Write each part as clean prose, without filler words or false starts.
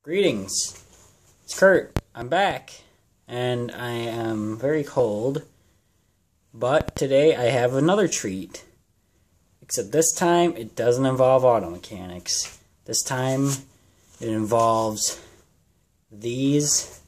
Greetings, it's Kurt. I'm back, and I am very cold, but today I have another treat. Except this time, it doesn't involve auto mechanics. This time, it involves these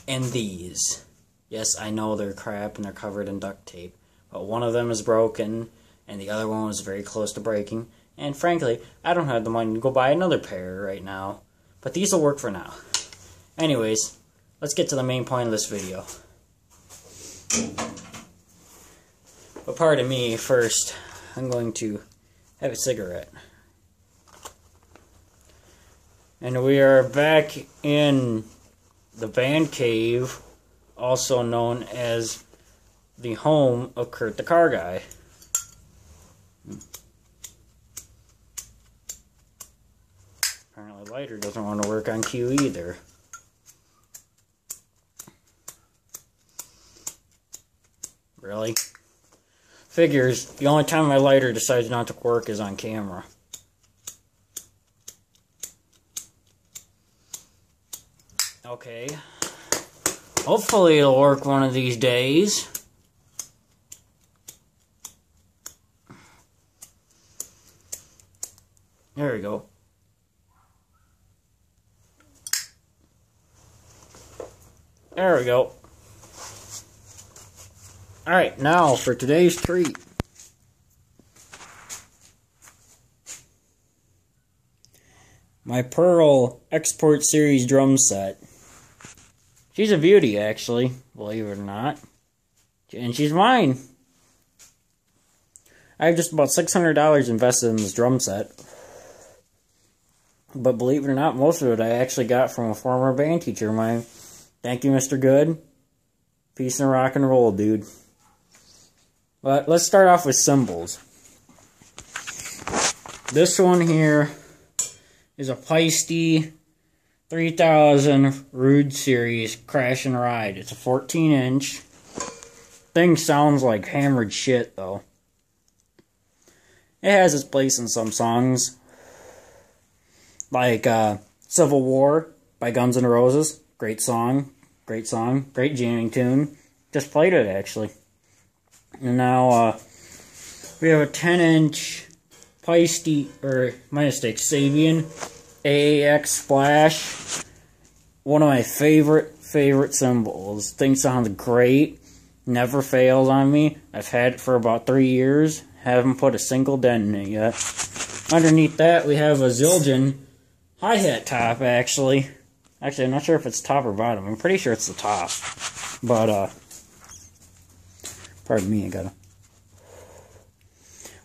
and these. Yes, I know they're crap and they're covered in duct tape, but one of them is broken, and the other one was very close to breaking. And frankly, I don't have the money to go buy another pair right now. But these will work for now. Anyways, let's get to the main point of this video. But pardon me, first, I'm going to have a cigarette. And we are back in the band cave, also known as the home of Kurt the Car Guy. Apparently lighter doesn't want to work on cue either. Really? Figures, the only time my lighter decides not to work is on camera. Okay. Hopefully it'll work one of these days. There we go. There we go. Alright, now for today's treat. My Pearl Export Series drum set. She's a beauty, actually, believe it or not. And she's mine. I have just about $600 invested in this drum set. But believe it or not, most of it I actually got from a former band teacher of mine. Thank you, Mr. Good. Peace and rock and roll, dude. But let's start off with cymbals. This one here is a Feisty 3000 Rude Series Crash and Ride. It's a 14-inch. Thing sounds like hammered shit, though. It has its place in some songs. Like Civil War by Guns N' Roses. Great song, great jamming tune. Just played it, actually. And now, we have a 10-inch Feisty, or my mistake, Sabian AAX Splash. One of my favorite cymbals. Thing sounds great. Never fails on me. I've had it for about 3 years. Haven't put a single dent in it yet. Underneath that, we have a Zildjian hi-hat top, actually. Actually, I'm not sure if it's top or bottom. I'm pretty sure it's the top. But, pardon me, I gotta...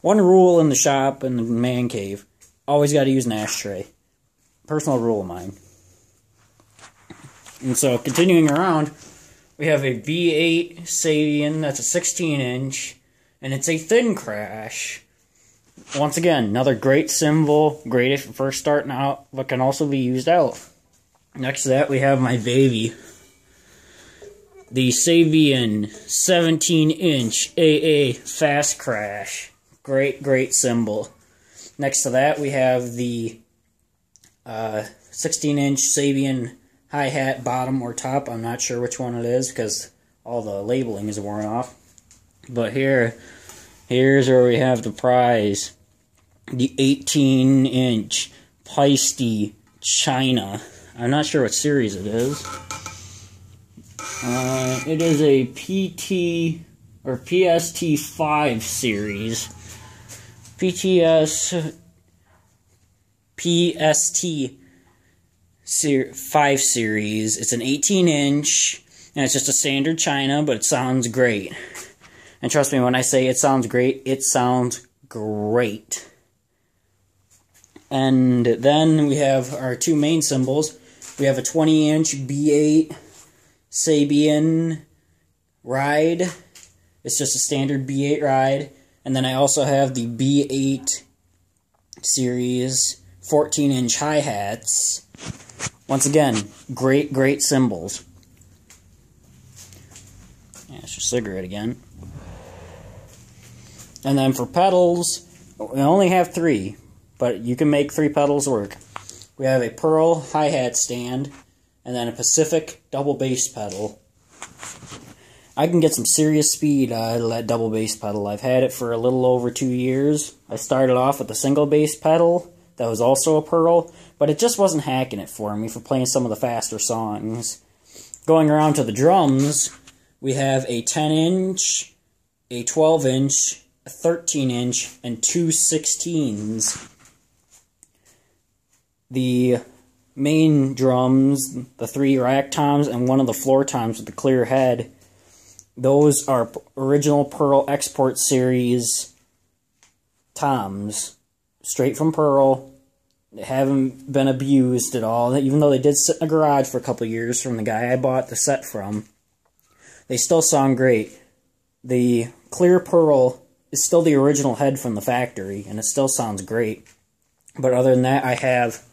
One rule in the shop, in the man cave, always gotta use an ashtray. Personal rule of mine. And so, continuing around, we have a B8 Sabian, that's a 16-inch, and it's a thin crash. Once again, another great cymbal, great if you're first starting out, but can also be used out. Next to that, we have my baby, the Sabian 17-inch AA Fast Crash. Great cymbal. Next to that, we have the 16-inch Sabian hi-hat bottom or top. I'm not sure which one it is because all the labeling is worn off. But here's where we have the prize. The 18-inch Feisty China. I'm not sure what series it is. It is a PT or PST5 series. PST5 series. It's an 18-inch, and it's just a standard China, but it sounds great. And trust me, when I say it sounds great, it sounds great. And then we have our two main cymbals. We have a 20-inch B8 Sabian ride. It's just a standard B8 ride. And then I also have the B8 series 14-inch hi-hats. Once again, great cymbals. Yeah, it's your cigarette again. And then for pedals, we only have 3. But you can make 3 pedals work. We have a Pearl hi-hat stand, and then a Pacific double bass pedal. I can get some serious speed out of that double bass pedal. I've had it for a little over 2 years. I started off with a single bass pedal that was also a Pearl, but it just wasn't hacking it for me for playing some of the faster songs. Going around to the drums, we have a 10-inch, a 12-inch, a 13-inch, and two 16s. The main drums, the 3 rack toms and one of the floor toms with the clear head, those are original Pearl Export Series toms. Straight from Pearl. They haven't been abused at all, even though they did sit in a garage for a couple of years from the guy I bought the set from. They still sound great. The clear Pearl is still the original head from the factory, and it still sounds great. But other than that, I have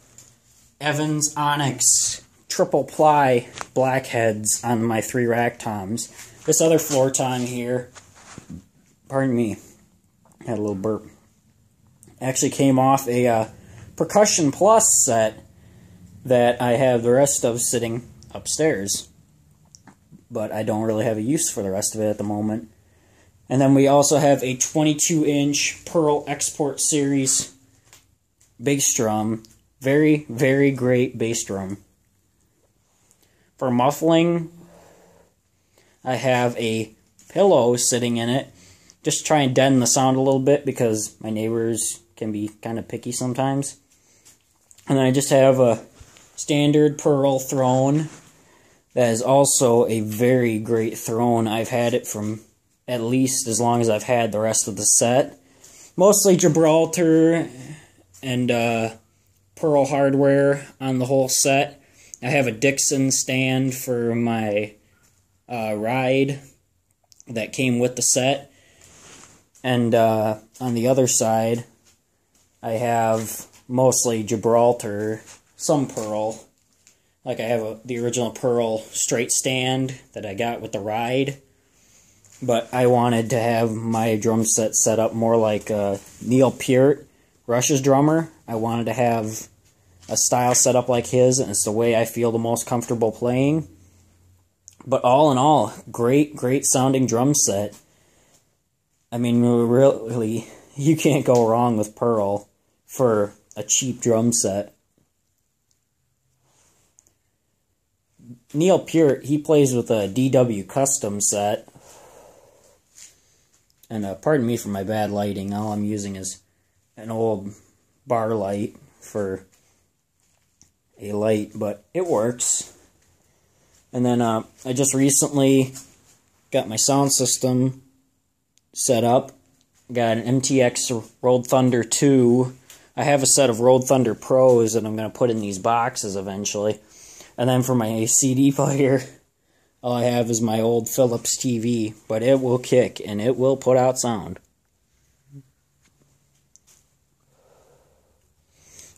Evans Onyx triple ply blackheads on my 3 rack toms. This other floor tom here, pardon me, had a little burp, actually came off a Percussion Plus set that I have the rest of sitting upstairs. But I don't really have a use for the rest of it at the moment. And then we also have a 22-inch Pearl Export Series bass drum. Very, very great bass drum. For muffling, I have a pillow sitting in it. Just to try and deaden the sound a little bit because my neighbors can be kind of picky sometimes. And then I just have a standard Pearl throne. That is also a very great throne. I've had it from at least as long as I've had the rest of the set. Mostly Gibraltar and Pearl hardware on the whole set. I have a Dixon stand for my ride that came with the set. And on the other side, I have mostly Gibraltar, some Pearl. Like I have the original Pearl straight stand that I got with the ride. But I wanted to have my drum set up more like Neil Peart, Rush's drummer. I wanted to have a style set up like his, and it's the way I feel the most comfortable playing. But all in all, great, great sounding drum set. I mean, really, you can't go wrong with Pearl for a cheap drum set. Neil Peart, he plays with a DW custom set. And pardon me for my bad lighting. All I'm using is an old bar light for a light, but it works. And then I just recently got my sound system set up. Got an MTX Road Thunder 2. I have a set of Road Thunder Pros that I'm going to put in these boxes eventually. And then for my CD player, all I have is my old Philips TV, but it will kick and it will put out sound.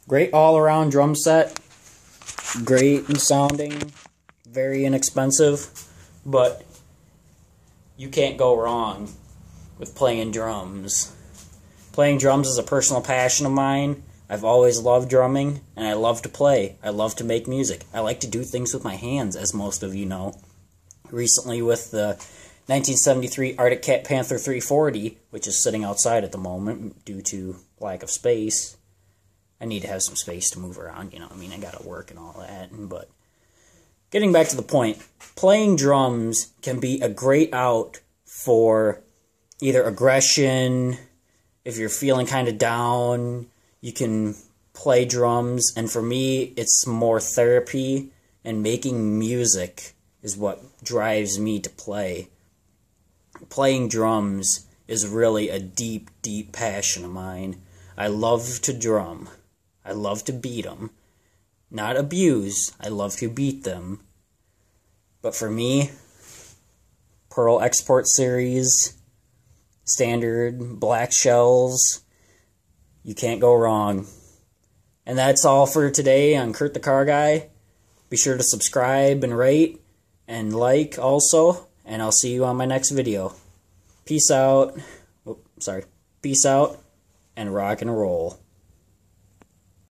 Great all-around drum set. Great sounding. Very inexpensive. But you can't go wrong with playing drums. Playing drums is a personal passion of mine. I've always loved drumming, and I love to play. I love to make music. I like to do things with my hands, as most of you know. Recently with the 1973 Arctic Cat Panther 340, which is sitting outside at the moment due to lack of space. I need to have some space to move around, you know what I mean? I gotta work and all that, but getting back to the point, playing drums can be a great out for either aggression, if you're feeling kind of down, you can play drums, and for me, it's more therapy, and making music is what drives me to play. Playing drums is really a deep, deep passion of mine. I love to drum. I love to beat them. Not abuse. I love to beat them. But for me, Pearl Export Series, standard black shells, you can't go wrong. And that's all for today on Kurt the Car Guy. Be sure to subscribe and rate and like also, and I'll see you on my next video. Peace out. Peace out and rock and roll.